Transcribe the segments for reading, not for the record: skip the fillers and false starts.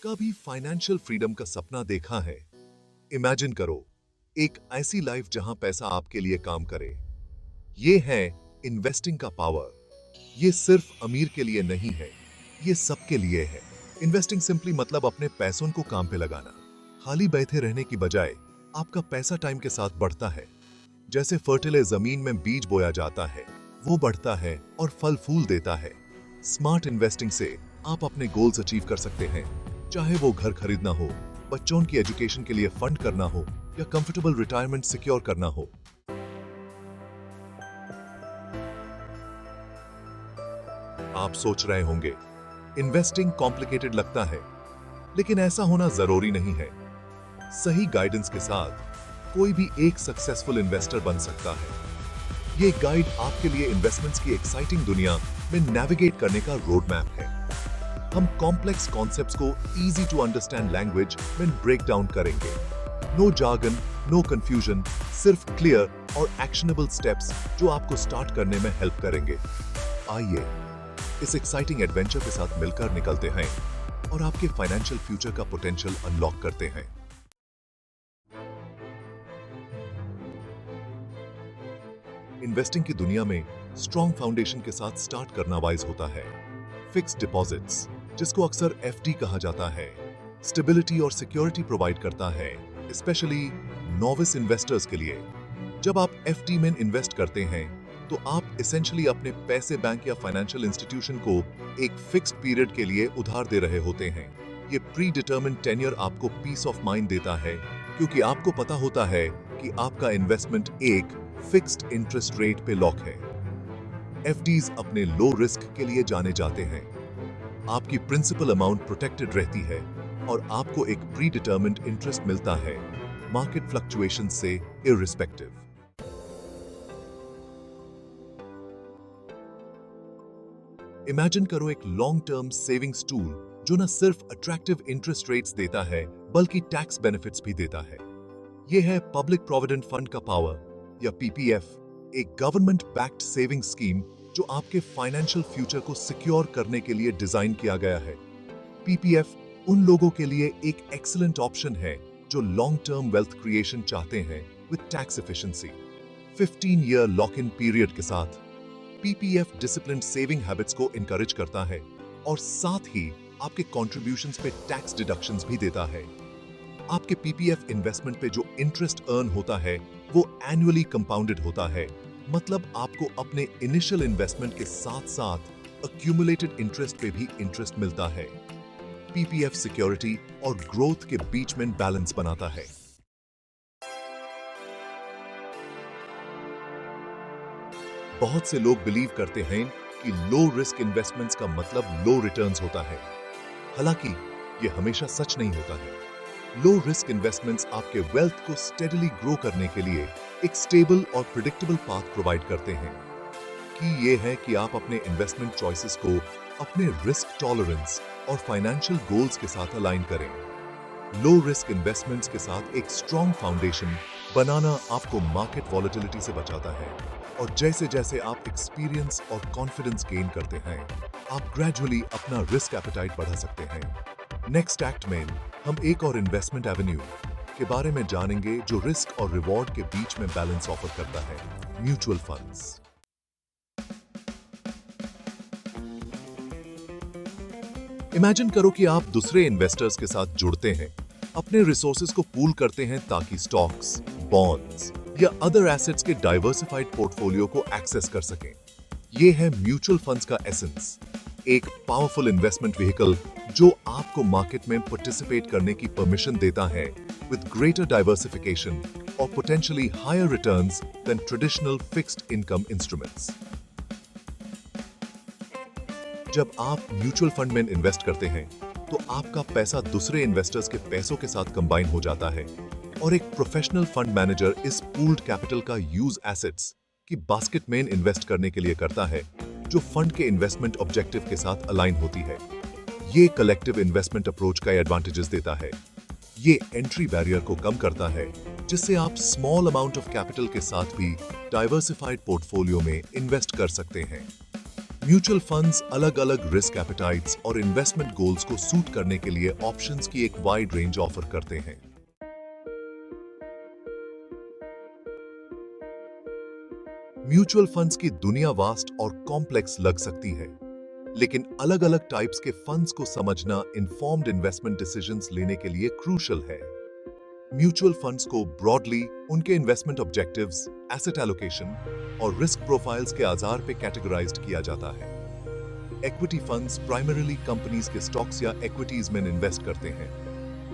कभी financial freedom का सपना देखा है? इमेजिन करो एक ऐसी लाइफ जहां पैसा आपके लिए काम करे। ये है इन्वेस्टिंग का पावर। ये सिर्फ अमीर के लिए नहीं है, ये सबके लिए है। इन्वेस्टिंग सिंपली मतलब अपने पैसों को काम पे लगाना। खाली बैठे रहने की बजाय आपका पैसा टाइम के साथ बढ़ता है। जैसे फर्टिले जमीन में बीज बोया जाता है, वो बढ़ता है और फल फूल देता है। स्मार्ट इन्वेस्टिंग से आप अपने गोल्स अचीव कर सकते हैं, चाहे वो घर खरीदना हो, बच्चों की एजुकेशन के लिए फंड करना हो या कंफर्टेबल रिटायरमेंट सिक्योर करना हो। आप सोच रहे होंगे इन्वेस्टिंग कॉम्प्लिकेटेड लगता है, लेकिन ऐसा होना जरूरी नहीं है। सही गाइडेंस के साथ कोई भी एक सक्सेसफुल इन्वेस्टर बन सकता है। ये गाइड आपके लिए इन्वेस्टमेंट्स की एक्साइटिंग दुनिया में नेविगेट करने का रोड मैप है। हम कॉम्प्लेक्स कॉन्सेप्ट्स को इजी टू अंडरस्टैंड लैंग्वेज में ब्रेक डाउन करेंगे। नो जार्गन, नो कंफ्यूजन, सिर्फ क्लियर और एक्शनेबल स्टेप्स जो आपको स्टार्ट करने में हेल्प करेंगे। आइए इस एक्साइटिंग एडवेंचर के साथ मिलकर निकलते हैं और आपके फाइनेंशियल फ्यूचर का पोटेंशियल अनलॉक करते हैं। इन्वेस्टिंग की दुनिया में स्ट्रॉन्ग फाउंडेशन के साथ स्टार्ट करना वाइज होता है। फिक्स्ड डिपॉजिट्स, जिसको अक्सर एफडी कहा जाता है, स्टेबिलिटी और सिक्योरिटी प्रोवाइड करता है, स्पेशली नोविस इन्वेस्टर्स के लिए। जब आप एफडी में इन्वेस्ट करते हैं तो आप एसेंशियली अपने पैसे बैंक या फाइनेंशियल इंस्टीट्यूशन को एक फिक्स्ड पीरियड के लिए उधार दे रहे होते हैं। ये प्री डिटर्मिन्ड टेन्योर आपको पीस ऑफ माइंड देता है, क्योंकि आपको पता होता है कि आपका इन्वेस्टमेंट एक फिक्स्ड इंटरेस्ट रेट पे लॉक है। एफडीज अपने लो रिस्क के लिए जाने जाते हैं। आपकी प्रिंसिपल अमाउंट प्रोटेक्टेड रहती है और आपको एक प्री डिटर्मिन्ड इंटरेस्ट मिलता है, मार्केट फ्लक्चुएशन से इररिस्पेक्टिव। इमेजिन करो एक लॉन्ग टर्म सेविंग्स टूल जो न सिर्फ अट्रैक्टिव इंटरेस्ट रेट्स देता है बल्कि टैक्स बेनिफिट्स भी देता है। यह है पब्लिक प्रोविडेंट फंड का पावर या पीपीएफ, एक गवर्नमेंट बैक्ड सेविंग स्कीम जो आपके फाइनेंशियल फ्यूचर को सिक्योर करने के लिए डिजाइन किया गया है। पीपीएफ उन लोगों के लिए एक एक्सीलेंट ऑप्शन है जो लॉन्ग टर्म वेल्थ क्रिएशन चाहते हैं with tax efficiency. 15 ear lock in period के साथ पीपीएफ डिसिप्लिन्ड सेविंग हैबिट्स को इनकरेज करता है और साथ ही आपके कॉन्ट्रीब्यूशंस पे टैक्स डिडक्शंस भी देता है। आपके पीपीएफ इन्वेस्टमेंट पे जो इंटरेस्ट अर्न होता है वो एनुअली कंपाउंडेड होता है, मतलब आपको अपने इनिशियल इन्वेस्टमेंट के साथ साथ अक्यूमुलेटेड इंटरेस्ट पे भी इंटरेस्ट मिलता है। पीपीएफ सिक्योरिटी और ग्रोथ के बीच में बैलेंस बनाता है। बहुत से लोग बिलीव करते हैं कि लो रिस्क इन्वेस्टमेंट्स का मतलब लो रिटर्न्स होता है। हालांकि यह हमेशा सच नहीं होता है। लो रिस्क इन्वेस्टमेंट्स आपके वेल्थ को स्टेडली ग्रो करने के लिए एक स्टेबल और प्रिडिक्टेबल पाथ प्रोवाइड करते हैं। कि यह है कि आप अपने इन्वेस्टमेंट चॉइसेस को अपने रिस्क टॉलरेंस और फाइनेंशियल गोल्स के साथ अलाइन करें। लो रिस्क इन्वेस्टमेंट्स के साथ एक स्ट्रॉन्ग फाउंडेशन बनाना आपको मार्केट वॉलेटिलिटी से बचाता है, और जैसे जैसे आप एक्सपीरियंस और कॉन्फिडेंस गेन करते हैं, आप ग्रेजुअली अपना रिस्क एपेटाइट बढ़ा सकते हैं। नेक्स्ट एक्ट में हम एक और इन्वेस्टमेंट एवेन्यू के बारे में जानेंगे जो रिस्क और रिवॉर्ड के बीच में बैलेंस ऑफर करता है, म्यूचुअल फंड्स। इमेजिन करो कि आप दूसरे इन्वेस्टर्स के साथ जुड़ते हैं, अपने रिसोर्सेज को पूल करते हैं ताकि स्टॉक्स, बॉन्ड्स या अदर एसेट्स के डाइवर्सिफाइड पोर्टफोलियो को एक्सेस कर सकें। यह है म्यूचुअल फंड्स का एसेंस, एक पावरफुल इन्वेस्टमेंट व्हीकल जो आपको मार्केट में पार्टिसिपेट करने की परमिशन देता है विद ग्रेटर डाइवर्सिफिकेशन और potentially higher returns than traditional fixed income instruments. जब आप म्यूचुअल फंड में इन्वेस्ट करते हैं तो आपका पैसा दूसरे इन्वेस्टर्स के पैसों के साथ कंबाइन हो जाता है और एक प्रोफेशनल फंड मैनेजर इस पूल्ड कैपिटल का यूज एसेट्स की बास्केट में इन्वेस्ट करने के लिए करता है जो फंड के इन्वेस्टमेंट ऑब्जेक्टिव के साथ अलाइन होती है। ये कलेक्टिव इन्वेस्टमेंट अप्रोच का एडवांटेजेस देता है। ये एंट्री बैरियर को कम करता है, जिससे आप स्मॉल अमाउंट ऑफ कैपिटल के साथ भी डाइवर्सिफाइड पोर्टफोलियो में इन्वेस्ट कर सकते हैं। म्यूचुअल फंड्स अलग-अलग रिस्क एपेटाइट्स और इन्वेस्टमेंट गोल्स को सूट करने के लिए ऑप्शंस की एक वाइड रेंज ऑफर करते हैं। म्यूचुअल फंड्स की दुनिया वास्ट और कॉम्प्लेक्स लग सकती है, लेकिन अलग-अलग टाइप्स के फंड्स को समझना इन्फॉर्म्ड इन्वेस्टमेंट डिसीजंस लेने के लिए क्रूशियल है। म्यूचुअल फंड्स को ब्रॉडली उनके इन्वेस्टमेंट ऑब्जेक्टिव्स, एसेट एलोकेशन और रिस्क प्रोफाइल्स के आधार पर कैटेगराइज्ड किया जाता है। इक्विटी फंड्स प्राइमरीली कंपनीज के स्टॉक्स या इक्विटीज में इन्वेस्ट करते हैं।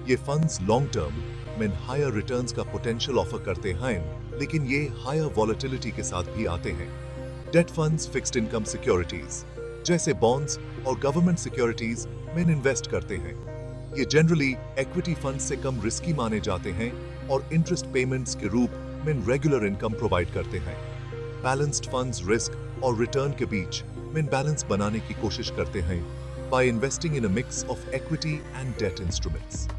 ये फंड्स लॉन्ग टर्म में हायर रिटर्न्स का पोटेंशियल ऑफर करते हैं, लेकिन ये हायर वॉलेटिलिटी के साथ भी आते हैं। Date funds fixed income securities जैसे बॉन्ड्स और गवर्नमेंट सिक्योरिटीज में इन्वेस्ट करते हैं। ये जनरली इक्विटी फंड्स से कम रिस्की माने जाते हैं और इंटरेस्ट पेमेंट्स के रूप में रेगुलर इनकम प्रोवाइड करते हैं। बैलेंस्ड फंड्स रिस्क और रिटर्न के बीच में बैलेंस बनाने की कोशिश करते हैं by investing in a mix of equity and debt instruments.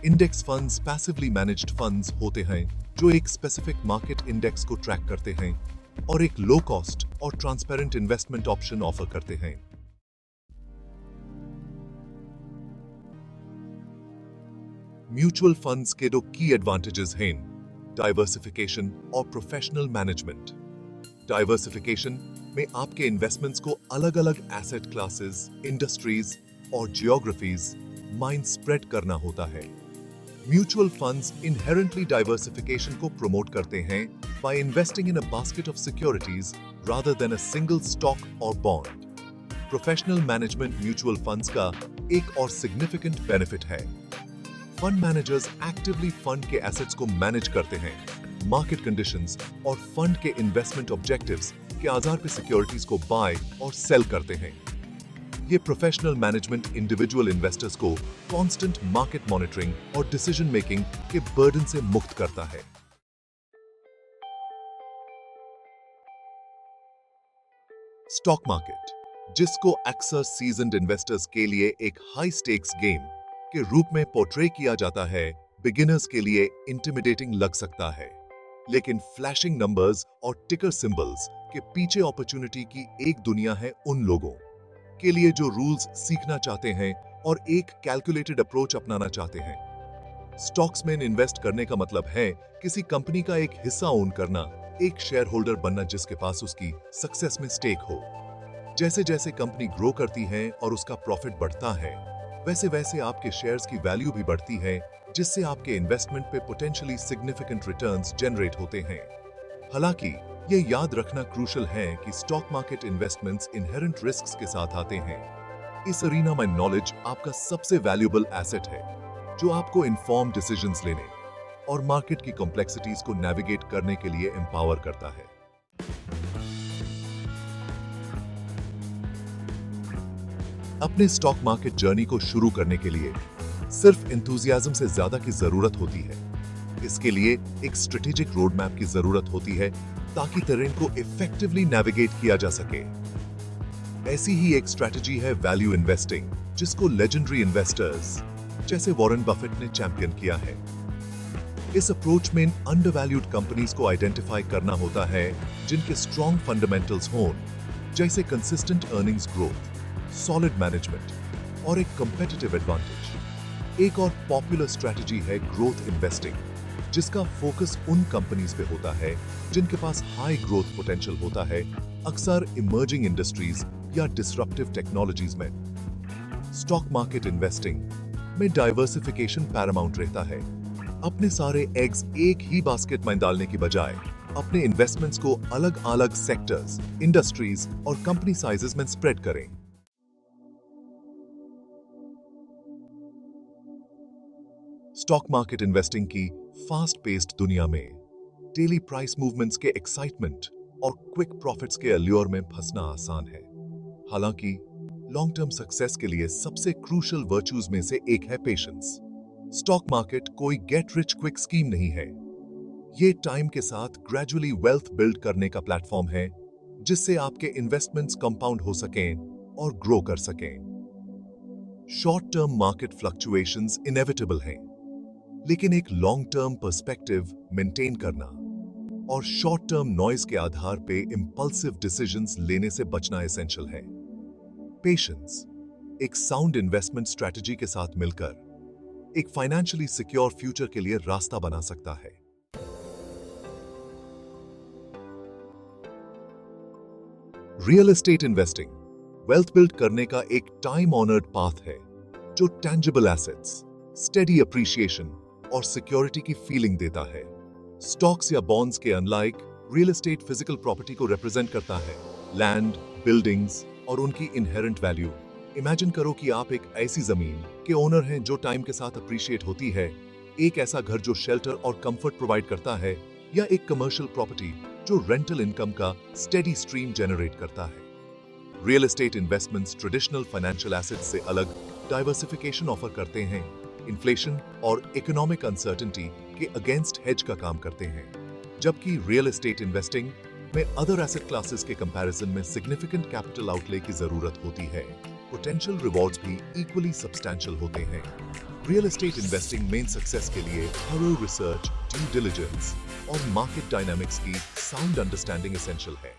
Index funds passively managed funds होते हैं जो एक स्पेसिफिक मार्केट इंडेक्स को ट्रैक करते हैं और एक लो कॉस्ट और ट्रांसपेरेंट इन्वेस्टमेंट ऑप्शन ऑफर करते हैं। म्यूचुअल फंड्स के दो की एडवांटेजेस हैं, डाइवर्सिफिकेशन और प्रोफेशनल मैनेजमेंट। डाइवर्सिफिकेशन में आपके इन्वेस्टमेंट्स को अलग-अलग एसेट क्लासेस, इंडस्ट्रीज और जियोग्राफीज माइंड स्प्रेड करना होता है। म्यूचुअल फंड्स इनहेरेंटली डाइवर्सिफिकेशन को प्रमोट करते हैं by investing in a basket of securities rather than a single stock or bond. Professional management mutual funds का एक और सिग्निफिकेंट बेनिफिट है। फंड मैनेजर्स एक्टिवली फंड के एसेट्स को मैनेज करते हैं, मार्केट कंडीशंस और फंड के इन्वेस्टमेंट ऑब्जेक्टिव्स के आधार पर सिक्योरिटीज को बाय और सेल करते हैं। ये प्रोफेशनल मैनेजमेंट इंडिविजुअल इन्वेस्टर्स को कांस्टेंट मार्केट मॉनिटरिंग और डिसीजन मेकिंग के बर्डन से मुक्त करता है। स्टॉक मार्केट, जिसको अक्सर सीजन्ड इन्वेस्टर्स के लिए एक हाई स्टेक्स गेम के रूप में पोर्ट्रे किया जाता है, बिगिनर्स के लिए इंटिमिडेटिंग लग सकता है, लेकिन फ्लैशिंग नंबर्स और टिकर सिंबल्स के पीछे अपॉर्चुनिटी की एक दुनिया है उन लोगों के लिए जो रूल्स सीखना चाहते हैं और एक कैलकुलेटेड अप्रोच अपनाना चाहते हैं। स्टॉक्स में इन्वेस्ट करने का मतलब है किसी कंपनी का एक हिस्सा ओन करना, एक शेयर होल्डर बनना जिसके पास उसकी सक्सेस में स्टेक हो। जैसे जैसे कंपनी ग्रो करती है और उसका प्रॉफिट बढ़ता है, वैसे वैसे आपके शेयर्स की वैल्यू भी बढ़ती है, जिससे आपके इन्वेस्टमेंट पे पोटेंशियली सिग्निफिकेंट रिटर्न्स जनरेट होते हैं। हालांकि ये याद रखना क्रूशल है कि stock market investments inherent risks के साथ आते हैं। इस अरीना में नॉलेज आपका सबसे वैल्यूएबल एसेट है, जो आपको इन्फॉर्म्ड डिसीजंस लेने और मार्केट की कॉम्प्लेक्सिटीज को नेविगेट करने के लिए एम्पावर करता है। अपने स्टॉक मार्केट जर्नी को शुरू करने के लिए सिर्फ एंथुसियाज्म से ज्यादा की जरूरत होती है। इसके लिए एक स्ट्रेटेजिक रोड मैप की जरूरत होती है ताकि टेरेन को इफेक्टिवली नेविगेट किया जा सके। ऐसी ही एक स्ट्रेटजी है वैल्यू इन्वेस्टिंग, जिसको लेजेंडरी इन्वेस्टर्स जैसे वॉरेन बफेट ने चैंपियन किया है। इस अप्रोच में अंडरवैल्यूड कंपनीज को आइडेंटिफाई करना होता है जिनके स्ट्रॉन्ग फंडामेंटल्स हों, जैसे consistent earnings growth, solid management और एक कंपेटिटिव एडवांटेज। एक और पॉपुलर स्ट्रेटजी है ग्रोथ इन्वेस्टिंग, जिसका फोकस उन कंपनीज पे होता है जिनके पास हाई ग्रोथ पोटेंशियल होता है, अक्सर इमर्जिंग इंडस्ट्रीज या डिसरप्टिव टेक्नोलॉजीज में। स्टॉक मार्केट इन्वेस्टिंग में डाइवर्सिफिकेशन पैरामाउंट रहता है। अपने सारे एग्स एक ही बास्केट में डालने की बजाय अपने इन्वेस्टमेंट्स को अलग अलग सेक्टर्स, इंडस्ट्रीज और कंपनी साइजेस में स्प्रेड करें। स्टॉक मार्केट इन्वेस्टिंग की फास्ट पेस्ड दुनिया में डेली प्राइस मूवमेंट्स के एक्साइटमेंट और क्विक प्रॉफिट्स के अल्योर में फंसना आसान है। हालांकि लॉन्ग टर्म सक्सेस के लिए सबसे क्रूशियल वर्च्यूज में से एक है पेशेंस। स्टॉक मार्केट कोई गेट रिच क्विक स्कीम नहीं है। ये टाइम के साथ ग्रेजुअली वेल्थ बिल्ड करने का प्लेटफॉर्म है, जिससे आपके इन्वेस्टमेंट्स कंपाउंड हो सकें और ग्रो कर सकें। Short term market fluctuations inevitable हैं, लेकिन एक लॉन्ग टर्म पर्सपेक्टिव मेंटेन करना और शॉर्ट टर्म नॉइज के आधार पे इंपल्सिव डिसीजंस लेने से बचना एसेंशियल है। पेशेंस एक साउंड इन्वेस्टमेंट स्ट्रेटजी के साथ मिलकर एक फाइनेंशियली सिक्योर फ्यूचर के लिए रास्ता बना सकता है। Real estate investing wealth build करने का एक टाइम ऑनर्ड पाथ है जो टेंजिबल एसेट्स, स्टेडी अप्रिशिएशन और सिक्योरिटी की फीलिंग देता है। स्टॉक्स या बॉन्ड्स के unlike real estate physical property को रिप्रेजेंट करता है, लैंड, बिल्डिंग्स और उनकी इनहेरेंट वैल्यू। इमेजिन करो कि आप एक ऐसी जमीन के ओनर हैं जो टाइम के साथ अप्रिशिएट होती है, एक ऐसा घर जो शेल्टर और कंफर्ट प्रोवाइड करता है, या एक कमर्शियल प्रॉपर्टी जो रेंटल इनकम का स्टेडी स्ट्रीम जनरेट करता है। Real estate investments traditional financial assets से अलग डाइवर्सिफिकेशन ऑफर करते हैं, इन्फ्लेशन और इकोनॉमिक अनसर्टेनिटी के अगेंस्ट हेज का काम करते हैं, जबकि रियल एस्टेट इन्वेस्टिंग में अदर एसेट क्लासेस के कंपैरिजन में सिग्निफिकेंट कैपिटल आउटले की जरूरत होती है। पोटेंशियल रिवॉर्ड्स भी इक्वली सब्सटैंशियल होते हैं। Real estate investing main success के लिए थॉरो रिसर्च, ड्यू डिलिजेंस और मार्केट डायनामिक्स की साउंड अंडरस्टैंडिंग एसेंशियल है।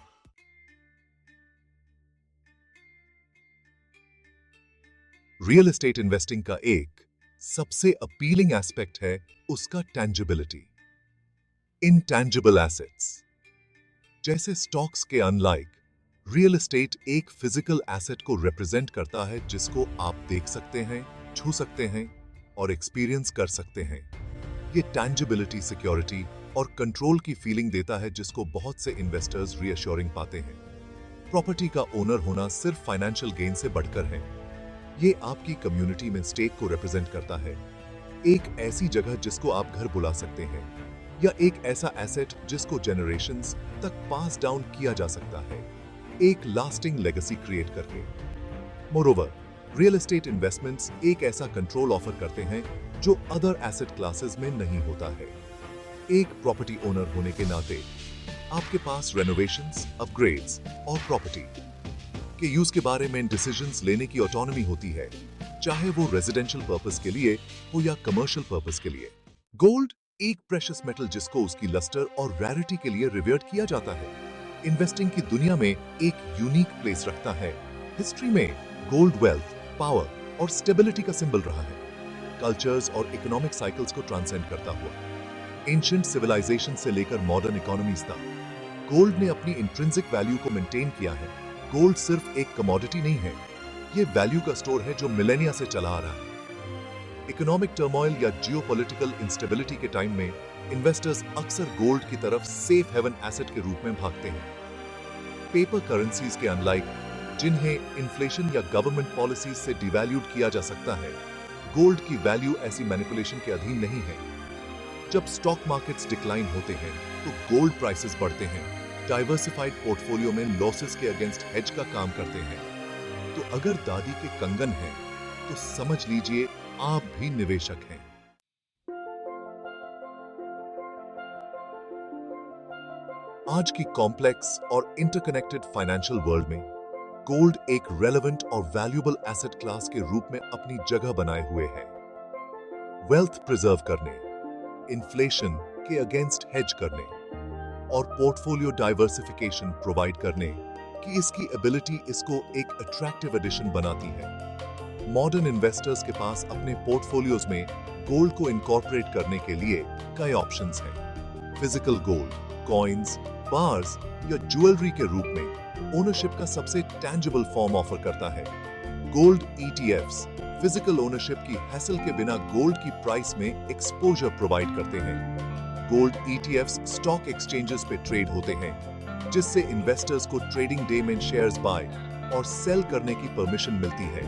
रियल एस्टेट इन्वेस्टिंग का एक सबसे अपीलिंग एस्पेक्ट है उसका टेंजिबिलिटी। इनटेंजिबल एसेट्स जैसे स्टॉक्स के अनलाइक, रियल एस्टेट एक फिजिकल एसेट को रिप्रेजेंट करता है जिसको आप देख सकते हैं, छू सकते हैं और एक्सपीरियंस कर सकते हैं। ये टेंजिबिलिटी सिक्योरिटी और कंट्रोल की फीलिंग देता है जिसको बहुत से इन्वेस्टर्स रीअश्योरिंग पाते हैं। प्रॉपर्टी का ओनर होना सिर्फ फाइनेंशियल गेन से बढ़कर है। ये आपकी कम्युनिटी में स्टेक को रिप्रेजेंट करता है, एक ऐसी जगह जिसको आप घर बुला सकते हैं, या एक ऐसा एसेट जिसको जनरेशंस तक पास डाउन किया जा सकता है, एक लास्टिंग लेगेसी क्रिएट करके। मोरोवर, रियल एस्टेट इन्वेस्टमेंट्स एक ऐसा कंट्रोल ऑफर करते हैं जो अदर एसेट क्लासेस में नहीं होता है। एक प्रॉपर्टी ओनर होने के नाते आपके पास रेनोवेशंस, अपग्रेड्स और प्रॉपर्टी के यूज के बारे में डिसीजंस लेने की ऑटोनॉमी होती है, चाहे वो रेजिडेंशियल पर्पस के लिए हो या कमर्शियल पर्पस के लिए। गोल्ड एक प्रेशियस मेटल जिसको उसकी लस्टर और रैरिटी के लिए रिवर्ट किया जाता है, इन्वेस्टिंग की दुनिया में एक यूनिक प्लेस रखता है। हिस्ट्री में गोल्ड वेल्थ, पावर और स्टेबिलिटी का सिंबल रहा है, कल्चर्स और इकोनॉमिक साइकिल्स को ट्रांसेंड करता हुआ। एंशिएंट सिविलाइजेशन से लेकर मॉडर्न इकोनॉमीज तक गोल्ड ने अपनी इंट्रिंसिक वैल्यू को मेंटेन किया है। गोल्ड सिर्फ एक कमोडिटी नहीं है, ये वैल्यू का स्टोर है जो मिलेनिया से चला आ रहा है। इकोनॉमिक टर्मोइल या जियोपॉलिटिकल इंस्टेबिलिटी के टाइम में इन्वेस्टर्स अक्सर गोल्ड की तरफ सेफ हेवन एसेट के रूप में भागते हैं। पेपर करेंसीज के अनलाइक, जिन्हें इन्फ्लेशन या गवर्नमेंट पॉलिसीज से डिवैल्यूड किया जा सकता है, गोल्ड की वैल्यू ऐसी मैनिपुलेशन के अधीन नहीं है। जब स्टॉक मार्केट्स डिक्लाइन होते हैं तो गोल्ड प्राइसेस बढ़ते हैं, डाइवर्सिफाइड पोर्टफोलियो में लॉसेस के अगेंस्ट हेज का काम करते हैं। तो अगर दादी के कंगन हैं तो समझ लीजिए आप भी निवेशक हैं। आज की कॉम्प्लेक्स और इंटरकनेक्टेड फाइनेंशियल वर्ल्ड में गोल्ड एक रेलेवेंट और वैल्यूएबल एसेट क्लास के रूप में अपनी जगह बनाए हुए है। वेल्थ प्रिजर्व करने, इन्फ्लेशन के अगेंस्ट हेज करने और पोर्टफोलियो डाइवर्सिफिकेशन प्रोवाइड करने की इसकी एबिलिटी इसको एक अट्रैक्टिव एडिशन बनाती है। मॉडर्न इन्वेस्टर्स के पास अपने पोर्टफोलियोज में गोल्ड को इनकॉर्पोरेट करने के लिए कई ऑप्शंस हैं। फिजिकल गोल्ड, कॉइन्स, बार्स या ज्वेलरी के रूप में ओनरशिप का सबसे टैंजिबल फॉर्म ऑफर करता है। गोल्ड ETFs फिजिकल ओनरशिप की हैसल के बिना गोल्ड की प्राइस में एक्सपोजर प्रोवाइड करते हैं। गोल्ड ETFs स्टॉक एक्सचेंजेस पे ट्रेड होते हैं, जिससे इन्वेस्टर्स को ट्रेडिंग डे में शेयर्स बाय और सेल करने की परमिशन मिलती है।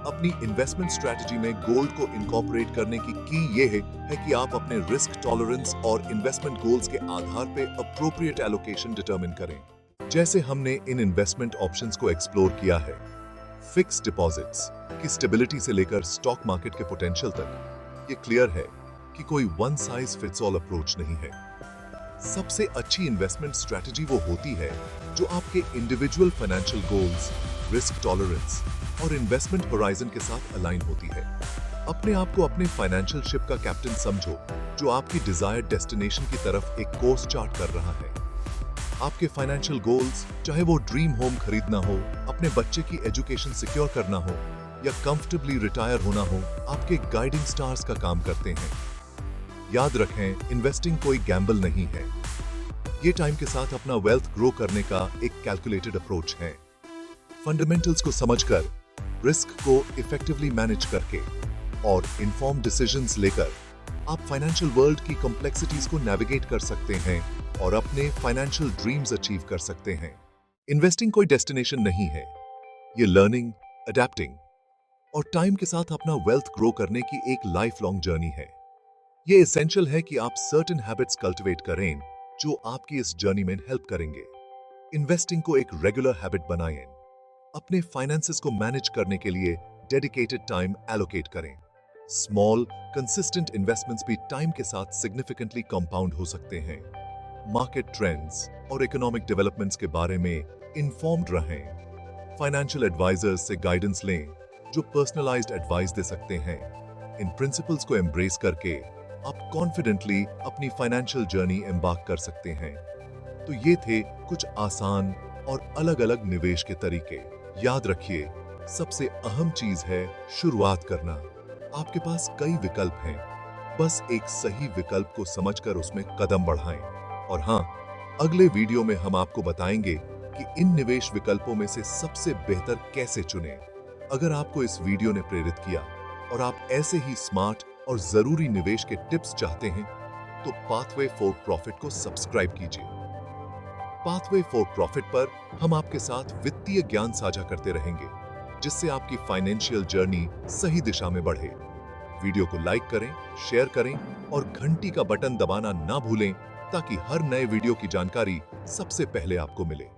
अपनी इन्वेस्टमेंट स्ट्रेटजी में गोल्ड को इनकॉर्पोरेट करने की ये है कि आप अपने रिस्क टॉलरेंस और इन्वेस्टमेंट गोल्स के आधार पे अप्रोप्रिएट एलोकेशन डिटरमिन करें। जैसे हमने इन इन्वेस्टमेंट ऑप्शंस को एक्सप्लोर किया है, फिक्स डिपॉजिट्स की स्टेबिलिटी से लेकर स्टॉक मार्केट के पोटेंशियल तक, ये क्लियर है कि कोई one size fits all approach नहीं है। सबसे अच्छी इन्वेस्टमेंट स्ट्रेटजी वो होती है जो आपके individual financial goals, risk tolerance और इन्वेस्टमेंट होराइजन के साथ अलाइन होती है। अपने आप को अपने फाइनेंशियल शिप का कैप्टन समझो जो आपकी डिजायर्ड डेस्टिनेशन की तरफ एक कोर्स चार्ट कर रहा है। आपके फाइनेंशियल गोल्स, चाहे वो ड्रीम होम खरीदना हो, अपने बच्चे की एजुकेशन सिक्योर करना हो या कंफर्टेबली रिटायर होना हो, आपके गाइडिंग स्टार्स का काम करते हैं। याद रखें, इन्वेस्टिंग कोई गैम्बल नहीं है। ये टाइम के साथ अपना वेल्थ ग्रो करने का एक कैलकुलेटेड अप्रोच है। फंडामेंटल्स को समझकर, रिस्क को इफेक्टिवली मैनेज करके और इन्फॉर्म डिसीजंस लेकर आप फाइनेंशियल वर्ल्ड की कॉम्प्लेक्सिटीज को नेविगेट कर सकते हैं और अपने फाइनेंशियल ड्रीम्स अचीव कर सकते हैं। इन्वेस्टिंग कोई डेस्टिनेशन नहीं है, ये लर्निंग, अडेप्टिंग और टाइम के साथ अपना वेल्थ ग्रो करने की एक लाइफ लॉन्ग जर्नी है। ये एसेंशियल है कि आप सर्टेन हैबिट्स कल्टिवेट करें जो आपकी इस जर्नी में हेल्प करेंगे। इन्वेस्टिंग को एक रेगुलर हैबिट बनाएं। अपने फाइनेंसेस को मैनेज करने के लिए डेडिकेटेड टाइम एलोकेट करें। स्मॉल, कंसिस्टेंट इन्वेस्टमेंट्स भी टाइम के साथ सिग्निफिकेंटली कंपाउंड हो सकते हैं। मार्केट ट्रेंड्स और इकोनॉमिक डेवलपमेंट्स के बारे में इन्फॉर्म्ड रहें। फाइनेंशियल एडवाइजर्स से गाइडेंस लें जो पर्सनलाइज्ड एडवाइस दे सकते हैं। इन प्रिंसिपल्स को एम्ब्रेस करके आप कॉन्फिडेंटली अपनी फाइनेंशियल जर्नी एम्बार्क कर सकते हैं। तो ये थे कुछ आसान और अलग-अलग निवेश के तरीके। याद रखिए, सबसे अहम चीज है शुरुआत करना। आपके पास कई विकल्प हैं, बस एक सही विकल्प को समझकर उसमें कदम बढ़ाएं। और हाँ, अगले वीडियो में हम आपको बताएंगे कि इन निवेश विकल्पों में से सबसे बेहतर कैसे चुनें। अगर आपको इस वीडियो ने प्रेरित किया और आप ऐसे ही स्मार्ट और जरूरी निवेश के टिप्स चाहते हैं, तो पाथवे फॉर प्रॉफिट को सब्सक्राइब कीजिए। पाथवे फॉर प्रॉफिट पर हम आपके साथ वित्तीय ज्ञान साझा करते रहेंगे, जिससे आपकी फाइनेंशियल जर्नी सही दिशा में बढ़े। वीडियो को लाइक करें, शेयर करें और घंटी का बटन दबाना ना भूलें ताकि हर नए वीडियो की जानकारी सबसे पहले आपको मिले।